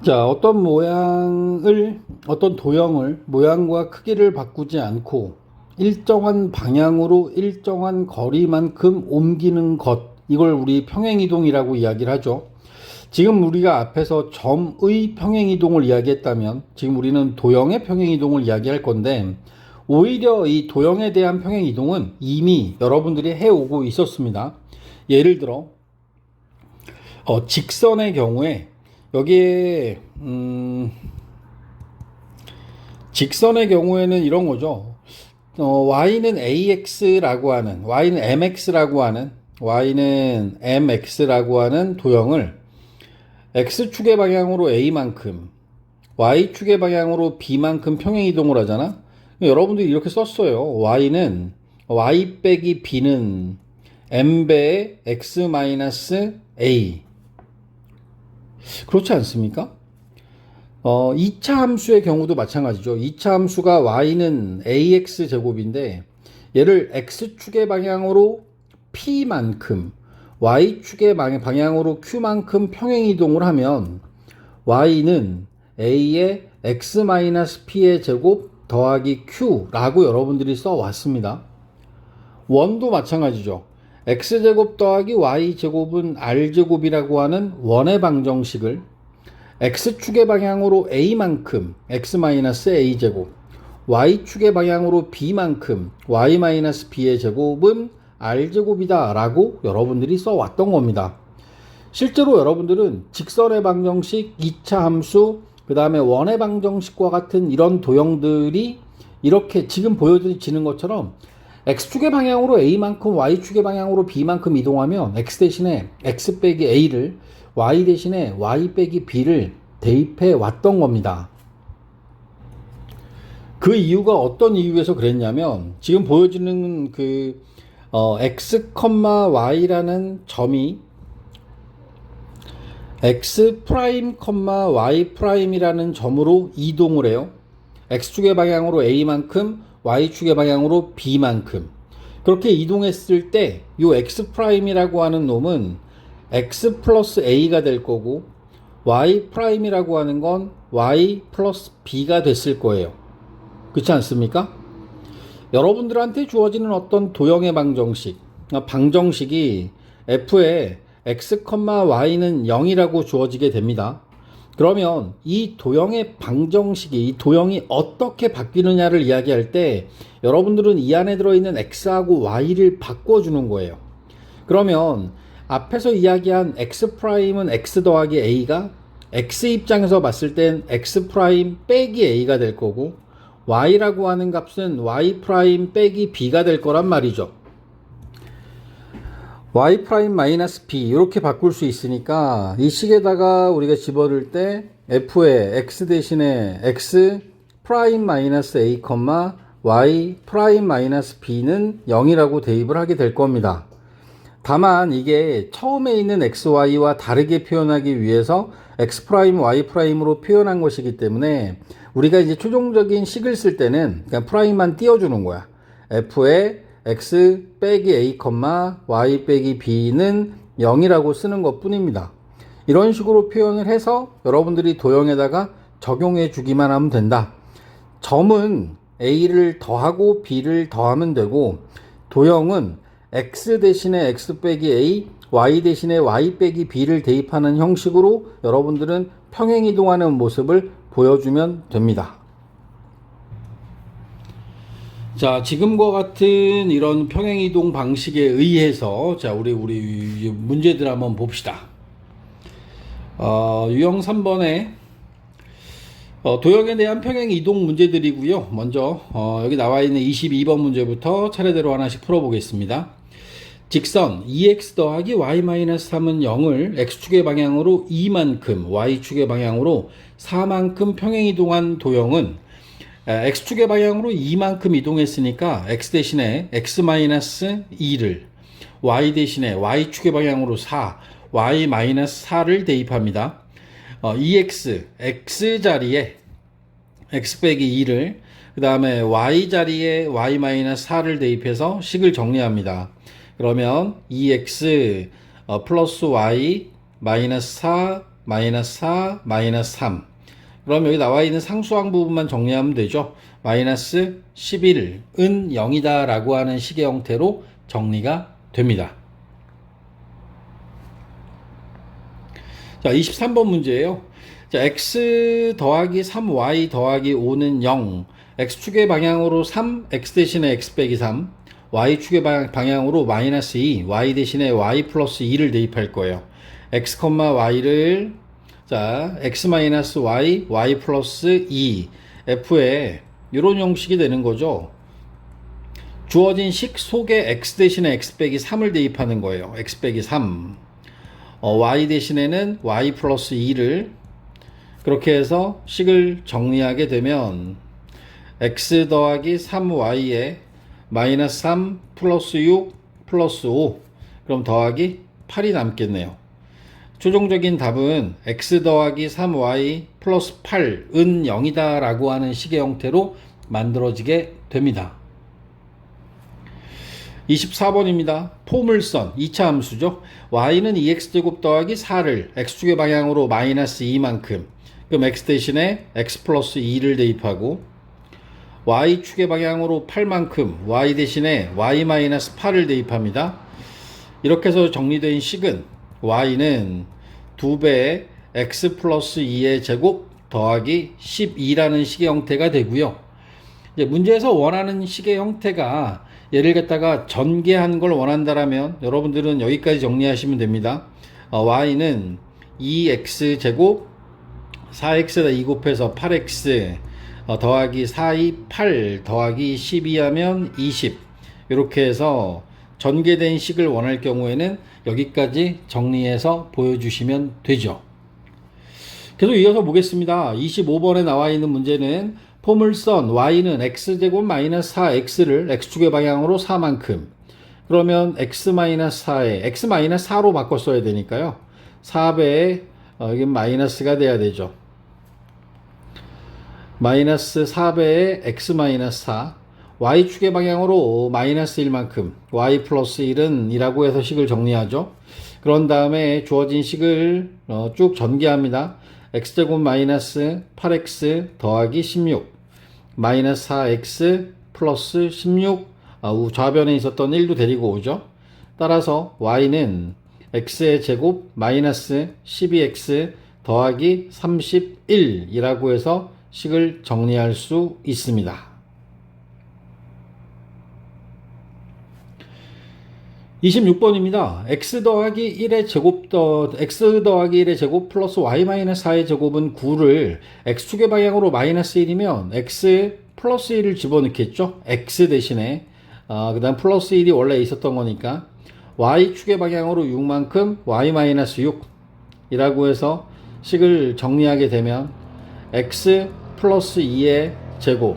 자, 어떤 도형을 모양과 크기를 바꾸지 않고 일정한 방향으로 일정한 거리만큼 옮기는 것, 이걸 우리 평행이동이라고 이야기를 하죠. 지금 우리가 앞에서 점의 평행이동을 이야기했다면 지금 우리는 도형의 평행이동을 이야기할 건데, 오히려 이 도형에 대한 평행이동은 이미 여러분들이 해오고 있었습니다. 예를 들어 직선의 경우에 여기에 직선의 경우에는 이런 거죠. y는 ax라고 하는, y는 mx라고 하는, y는 mx라고 하는 do형을 x축의 방향으로 a만큼, y축의 방향으로 b만큼 평행이동을 하잖아. 여러분들이 이렇게 썼어요. y는 y 빼기 b는 m배의 x 마이너스 a. 그렇지 않습니까? 2차 함수의 경우도 마찬가지죠. 2차 함수가 y는 ax 제곱인데 얘를 x축의 방향으로 p만큼, y축의 방향으로 q만큼 평행이동을 하면 y는 a의 x-p의 제곱 더하기 q라고 여러분들이 써왔습니다. 원도 마찬가지죠. x제곱 더하기 y제곱은 r제곱이라고 하는 원의 방정식을 x축의 방향으로 a만큼 x-a제곱, y축의 방향으로 b만큼 y-b의 제곱은 r제곱이다 라고 여러분들이 써왔던 겁니다. 실제로 여러분들은 직선의 방정식, 2차 함수, 그 다음에 원의 방정식과 같은 이런 도형들이 이렇게 지금 보여지는 것처럼 x축의 방향으로 a만큼 y축의 방향으로 b만큼 이동하면 x 대신에 x 빼기 a를, y 대신에 y 빼기 b를 대입해 왔던 겁니다. 그 이유가 어떤 이유에서 그랬냐면 지금 보여지는 그 x, y라는 점이 x 프라임, y 프라임이라는 점으로 이동을 해요. x축의 방향으로 a만큼, y축의 방향으로 b만큼. 그렇게 이동했을 때 이 x 프라임이라고 하는 놈은 x 플러스 a가 될 거고, y 프라임이라고 하는 건 y 플러스 b가 됐을 거예요. 그렇지 않습니까? 여러분들한테 주어지는 어떤 도형의 방정식이 f에 x, y는 0이라고 주어지게 됩니다. 그러면 이 도형의 방정식이, 이 도형이 어떻게 바뀌느냐를 이야기할 때 여러분들은 이 안에 들어있는 x하고 y를 바꿔주는 거예요. 그러면 앞에서 이야기한 x'은 x 더하기 a가 x 입장에서 봤을 땐 x' 빼기 a가 될 거고, y라고 하는 값은 y' 빼기 b가 될 거란 말이죠. y' 마이너스 b 이렇게 바꿀 수 있으니까 이 식에다가 우리가 집어넣을 때 f의 x 대신에 x 프라임 마이너스 a, y 프라임 마이너스 b는 0이라고 대입을 하게 될 겁니다. 다만 이게 처음에 있는 xy와 다르게 표현하기 위해서 x 프라임, y 프라임으로 표현한 것이기 때문에 우리가 이제 최종적인 식을 쓸 때는 그냥 프라임만 띄워주는 거야. f의 x 빼기 a, y 빼기 b는 0이라고 쓰는 것 뿐입니다. 이런 식으로 표현을 해서 여러분들이 도형에다가 적용해 주기만 하면 된다. 점은 a를 더하고 b를 더하면 되고, 도형은 x 대신에 x 빼기 a, y 대신에 y 빼기 b를 대입하는 형식으로 여러분들은 평행이동하는 모습을 보여주면 됩니다. 자, 지금과 같은 이런 평행이동 방식에 의해서 자, 우리 문제들 한번 봅시다. 유형 3번에 도형에 대한 평행이동 문제들이고요. 먼저 여기 나와 있는 22번 문제부터 차례대로 하나씩 풀어보겠습니다. 직선 2x 더하기 y-3은 0을 x축의 방향으로 2만큼, y축의 방향으로 4만큼 평행이동한 도형은 x축의 방향으로 2만큼 이동했으니까 x 대신에 x-2를, y 대신에 y축의 방향으로 4, y-4를 대입합니다. 2x, x 자리에 x 빼기 2를, 그 다음에 y 자리에 y-4를 대입해서 식을 정리합니다. 그러면 2x 플러스 y 마이너스 4 마이너스 4, 마이너스 3. 그럼 여기 나와 있는 상수항 부분만 정리하면 되죠. 마이너스 11은 0이다 라고 하는 식의 형태로 정리가 됩니다. 자, 23번 문제예요. 자, x 더하기 3y 더하기 5는 0. x축의 방향으로 3, x 대신에 x 빼기 3. y축의 방향으로 마이너스 2, y 대신에 y 플러스 2를 대입할 거예요. x, y를 자, x 마이너스 y, y 플러스 2, f에 이런 형식이 되는 거죠. 주어진 식 속에 x 대신에 x 빼기 3을 대입하는 거예요. x 빼기 3. y 대신에는 y 플러스 2를 그렇게 해서 식을 정리하게 되면 x 더하기 3y에 마이너스 3 플러스 6 플러스 5 그럼 더하기 8이 남겠네요. 최종적인 답은 x 더하기 3y 플러스 8은 0이다 라고 하는 식의 형태로 만들어지게 됩니다. 24번입니다. 포물선 2차 함수죠. y는 2x제곱 더하기 4를 x축의 방향으로 마이너스 2만큼 그럼 x 대신에 x 플러스 2를 대입하고 y축의 방향으로 8만큼 y 대신에 y 마이너스 8을 대입합니다. 이렇게 해서 정리된 식은 y는 2배의 x 플러스 2의 제곱 더하기 12라는 식의 형태가 되고요. 이제 문제에서 원하는 식의 형태가 얘를 갖다가 전개한 걸 원한다라면 여러분들은 여기까지 정리하시면 됩니다. y는 2x 제곱 4x에다 2 곱해서 8x 더하기 4, 2, 8 더하기 12 하면 20 이렇게 해서 전개된 식을 원할 경우에는 여기까지 정리해서 보여주시면 되죠. 계속 이어서 보겠습니다. 25번에 나와 있는 문제는 포물선 y는 x제곱 마이너스 4x를 x축의 방향으로 4만큼 그러면 x 마이너스 4에 x 마이너스 4로 바꿔 써야 되니까요. 4배에 여기 마이너스가 돼야 되죠. 마이너스 4배의 x 마이너스 4 y축의 방향으로 마이너스 1만큼 y 플러스 1은 2라고 해서 식을 정리하죠. 그런 다음에 주어진 식을 쭉 전개합니다. x제곱 마이너스 8x 더하기 16 마이너스 4x 플러스 16 좌변에 있었던 1도 데리고 오죠. 따라서 y는 x의 제곱 마이너스 12x 더하기 31이라고 해서 식을 정리할 수 있습니다. 26번입니다. x 더하기 1의 제곱 x 더하기 1의 제곱 플러스 y 마이너스 4의 제곱은 9를 x축의 방향으로 마이너스 1이면 x 플러스 1을 집어넣겠죠. x 대신에 그 다음 플러스 1이 원래 있었던 거니까 y축의 방향으로 6만큼 y 마이너스 6이라고 해서 식을 정리하게 되면 x 플러스 2의 제곱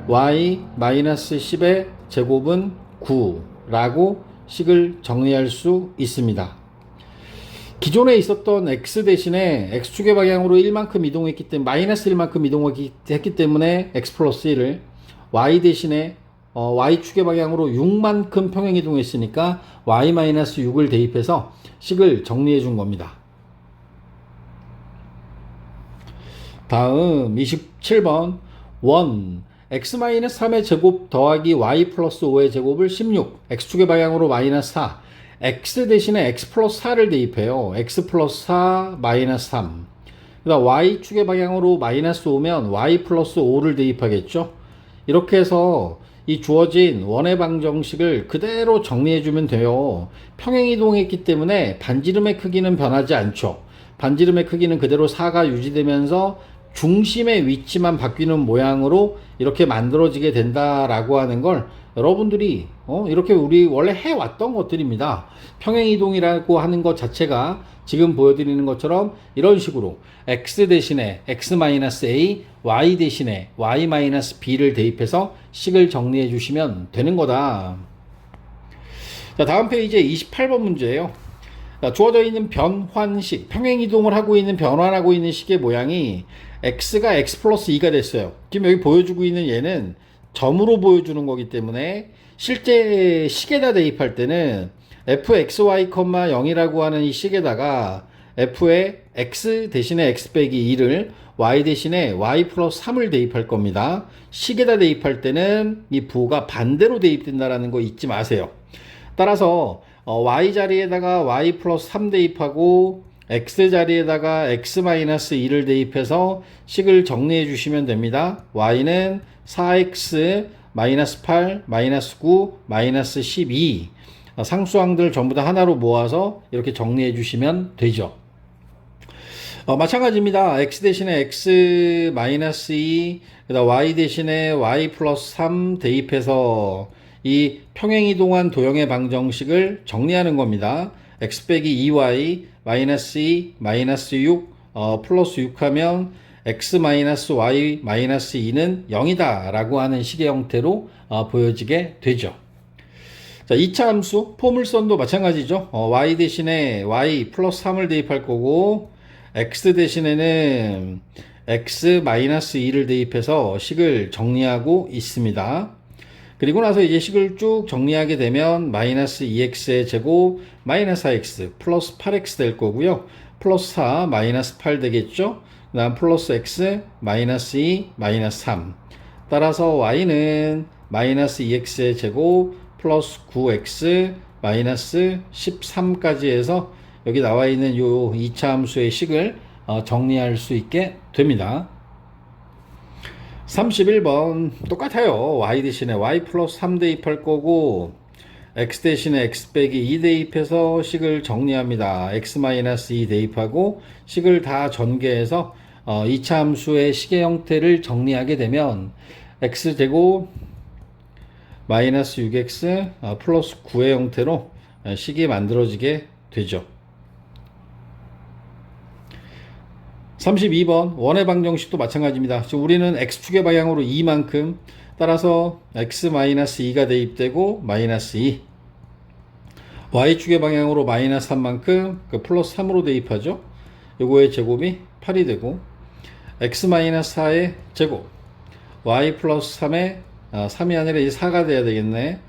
y 마이너스 10의 제곱은 9라고 식을 정리할 수 있습니다. 기존에 있었던 x 대신에 x축의 방향으로 1만큼 이동했기 때문에 마이너스 1만큼 이동했기 때문에 x 플러스 1을 y 대신에 y축의 방향으로 6만큼 평행 이동했으니까 y 마이너스 6을 대입해서 식을 정리해 준 겁니다. 다음 27번 원 x-3의 제곱 더하기 y 플러스 5의 제곱을 16 x축의 방향으로 마이너스 4 x 대신에 x 플러스 4를 대입해요. x 플러스 4 마이너스 3 그 다음 y축의 방향으로 마이너스 5면 y 플러스 5를 대입하겠죠. 이렇게 해서 이 주어진 원의 방정식을 그대로 정리해주면 돼요. 평행이동했기 때문에 반지름의 크기는 변하지 않죠. 반지름의 크기는 그대로 4가 유지되면서 중심의 위치만 바뀌는 모양으로 이렇게 만들어지게 된다라고 하는 걸 여러분들이 이렇게 우리 원래 해왔던 것들입니다. 평행이동이라고 하는 것 자체가 지금 보여드리는 것처럼 이런 식으로 x 대신에 x-a, y 대신에 y-b를 대입해서 식을 정리해 주시면 되는 거다. 자, 다음 페이지에 28번 문제예요. 자, 주어져 있는 변환식, 평행이동을 하고 있는 변환하고 있는 식의 모양이 x가 x 플러스 2가 됐어요. 지금 여기 보여주고 있는 얘는 점으로 보여주는 거기 때문에 실제 식에다 대입할 때는 fxy, 0이라고 하는 이 식에다가 f에 x 대신에 x 빼기 2를 y 대신에 y 플러스 3을 대입할 겁니다. 식에다 대입할 때는 이 부호가 반대로 대입된다라는 거 잊지 마세요. 따라서 y 자리에다가 y 플러스 3 대입하고 x 자리에다가 x 마이너스 2를 대입해서 식을 정리해 주시면 됩니다. y는 4x 마이너스 8 마이너스 9 마이너스 12 상수항들 전부 다 하나로 모아서 이렇게 정리해 주시면 되죠. 마찬가지입니다. x 대신에 x 마이너스 2, 그다음 y 대신에 y 플러스 3 대입해서 이 평행이동한 도형의 방정식을 정리하는 겁니다. x 빼기 2y 마이너스 2 마이너스 6 플러스 6 하면 x 마이너스 y 마이너스 2는 0이다 라고 하는 식의 형태로 보여지게 되죠. 자, 2차 함수 포물선도 마찬가지죠. y 대신에 y 플러스 3을 대입할 거고 x 대신에는 x 마이너스 2를 대입해서 식을 정리하고 있습니다. 그리고 나서 이제 식을 쭉 정리하게 되면 마이너스 2x의 제곱 마이너스 4x 플러스 8x 될 거고요. 플러스 4 마이너스 8 되겠죠. 그 다음 플러스 x 마이너스 2 마이너스 3 따라서 y는 마이너스 2x의 제곱 플러스 9x 마이너스 13까지 해서 여기 나와 있는 요 2차 함수의 식을 정리할 수 있게 됩니다. 31번 똑같아요. y 대신에 y 플러스 3 대입할 거고 x 대신에 x 빼기 2 대입해서 식을 정리합니다. x 마이너스 2 대입하고 식을 다 전개해서 2차 함수의 식의 형태를 정리하게 되면 x제곱 마이너스 6x 플러스 9의 형태로 식이 만들어지게 되죠. 32번 원의 방정식도 마찬가지입니다. 지금 우리는 x축의 방향으로 2만큼 따라서 x-2가 대입되고 마이너스 2 y축의 방향으로 마이너스 3만큼 그 플러스 3으로 대입하죠. 요거의 제곱이 8이 되고 x-4의 제곱 y 플러스 3의 3이 아니라 이 4가 돼야 되겠네.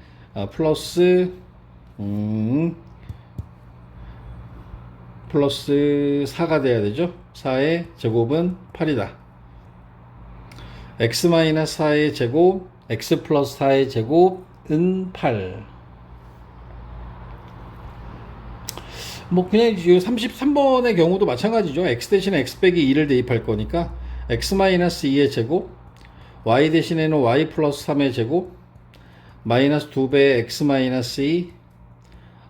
플러스 4가 돼야 되죠. 4의 제곱은 8이다. x-4의 제곱 x 플러스 4의 제곱은 8. 뭐 그냥 33번의 경우도 마찬가지죠. x 대신에 x 빼기 2를 대입할 거니까 x-2의 제곱 y 대신에는 y 플러스 3의 제곱 마이너스 2배의 x 마이너스 2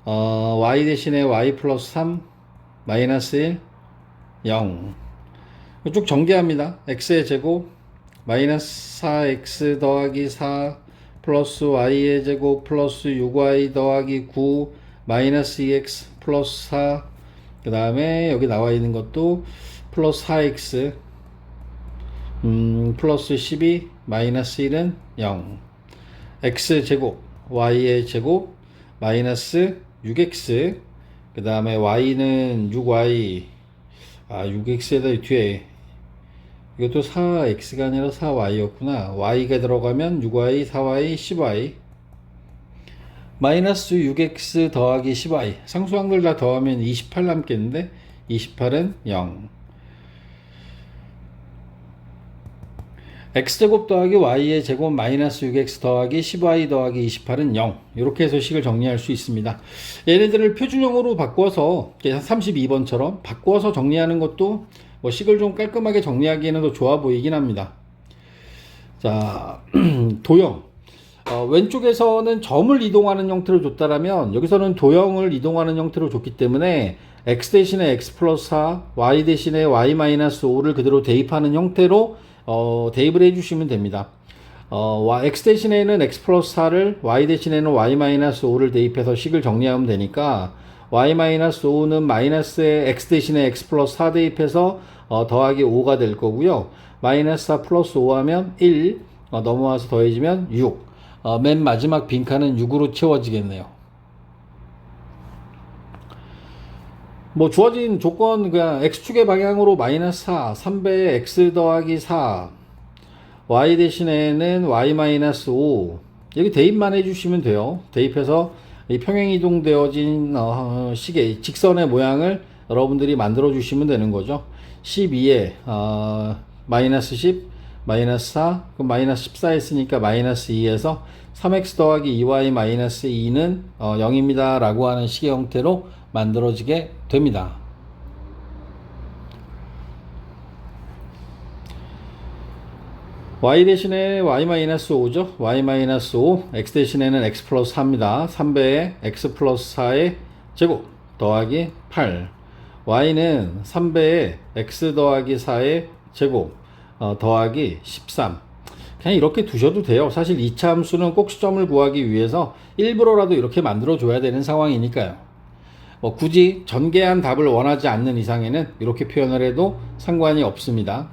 y 대신에 y 플러스 3 마이너스 1 0 쭉 전개합니다. x의 제곱 마이너스 4x 더하기 4 플러스 y의 제곱 플러스 6y 더하기 9 마이너스 2x 플러스 4 그 다음에 여기 나와 있는 것도 플러스 4x 플러스 12 마이너스 1은 0 x 제곱 y의 제곱 마이너스 6x 그 다음에 y는 6y 6x에다 뒤에 이것도 4x가 아니라 4y였구나. y가 들어가면 6y 4y 10y 마이너스 6x 더하기 10y 상수항들 다 더하면 28 남겠는데 28은 0 x제곱 더하기 y의 제곱 마이너스 6x 더하기 10y 더하기 28은 0 이렇게 해서 식을 정리할 수 있습니다. 얘네들을 표준형으로 바꿔서 32번처럼 바꿔서 정리하는 것도 뭐 식을 좀 깔끔하게 정리하기에는 더 좋아 보이긴 합니다. 자, 도형 왼쪽에서는 점을 이동하는 형태로 줬다라면 여기서는 도형을 이동하는 형태로 줬기 때문에 x 대신에 x 플러스 4 y 대신에 y 마이너스 5를 그대로 대입하는 형태로 대입을 해주시면 됩니다. x 대신에는 x 플러스 4를 y 대신에는 y 마이너스 5를 대입해서 식을 정리하면 되니까 y 마이너스 5는 마이너스에 x 대신에 x 플러스 4 대입해서 더하기 5가 될 거고요. 마이너스 4 플러스 5 하면 1 넘어와서 더해지면 6 맨 마지막 빈칸은 6으로 채워지겠네요. 뭐 주어진 조건 그냥 x축의 방향으로 마이너스 4 3배의 x 더하기 4 y 대신에는 y 마이너스 5 여기 대입만 해주시면 돼요. 대입해서 이 평행이동 되어진 식의 직선의 모양을 여러분들이 만들어 주시면 되는 거죠. 12에 마이너스 10, 마이너스 4, 그럼 마이너스 14 했으니까 마이너스 2에서 3x 더하기 2y 마이너스 2는 0입니다 라고 하는 식의 형태로 만들어지게 됩니다. y 대신에 y-5죠. y-5, x 대신에는 x 플러스 4입니다. 3배에 x 플러스 4의 제곱 더하기 8. y는 3배에 x 더하기 4의 제곱 더하기 13. 그냥 이렇게 두셔도 돼요. 사실 2차 함수는 꼭 시점을 구하기 위해서 일부러라도 이렇게 만들어 줘야 되는 상황이니까요. 굳이 전개한 답을 원하지 않는 이상에는 이렇게 표현을 해도 상관이 없습니다.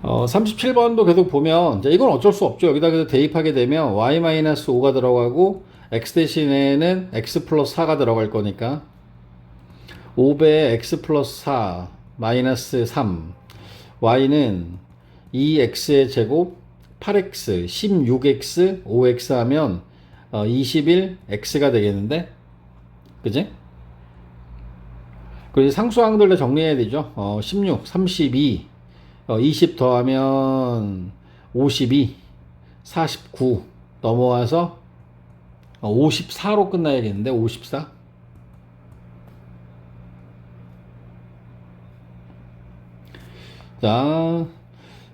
37번도 계속 보면 이제 이건 어쩔 수 없죠. 여기다 그래서 대입하게 되면 y-5가 들어가고 x 대신에는 x 플러스 4가 들어갈 거니까 5배에 x 플러스 4 마이너스 3 y는 2x의 제곱 8x 16x 5x 하면 21x가 되겠는데 그지? 그리고 상수항들 다 정리해야 되죠. 16 32 20 더하면 52 49 넘어와서 54로 끝나야겠는데 54. 자,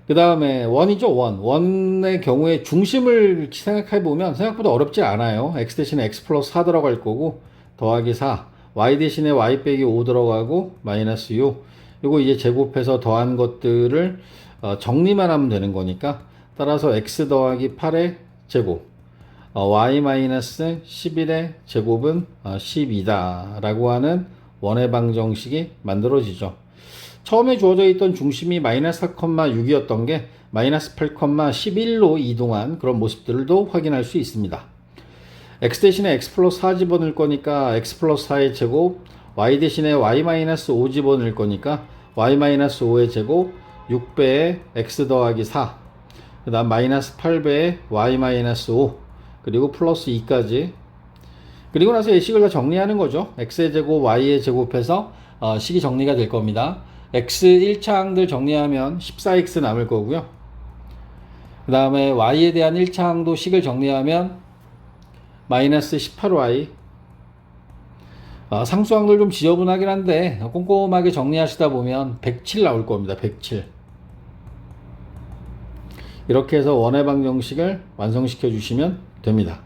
그 다음에 원이죠. 원의 경우에 중심을 생각해 보면 생각보다 어렵지 않아요. x 대신에 x 플러스 4 들어갈 거고 더하기 4 y 대신에 y 빼기 5 들어가고 마이너스 6 요거 이제 제곱해서 더한 것들을 정리만 하면 되는 거니까 따라서 x 더하기 8의 제곱 y 마이너스 11의 제곱은 12다 라고 하는 원의 방정식이 만들어지죠. 처음에 주어져 있던 중심이 마이너스 4,6이었던 게 마이너스 8,11로 이동한 그런 모습들도 확인할 수 있습니다. x 대신에 x 플러스 4 집어넣을 거니까 x 플러스 4의 제곱 y 대신에 y-5 집어넣을 거니까 y-5의 제곱 6배에 x 더하기 4 그 다음 마이너스 8배에 y-5 그리고 플러스 2까지 그리고 나서 이 식을 다 정리하는 거죠. x의 제곱 y의 제곱해서 식이 정리가 될 겁니다. x 1차항들 정리하면 14x 남을 거고요. 그 다음에 y에 대한 1차항도 식을 정리하면 마이너스 18y 상수항들 좀 지저분하긴 한데 꼼꼼하게 정리하시다 보면 107 나올 겁니다. 107. 이렇게 해서 원의 방정식을 완성시켜 주시면 됩니다.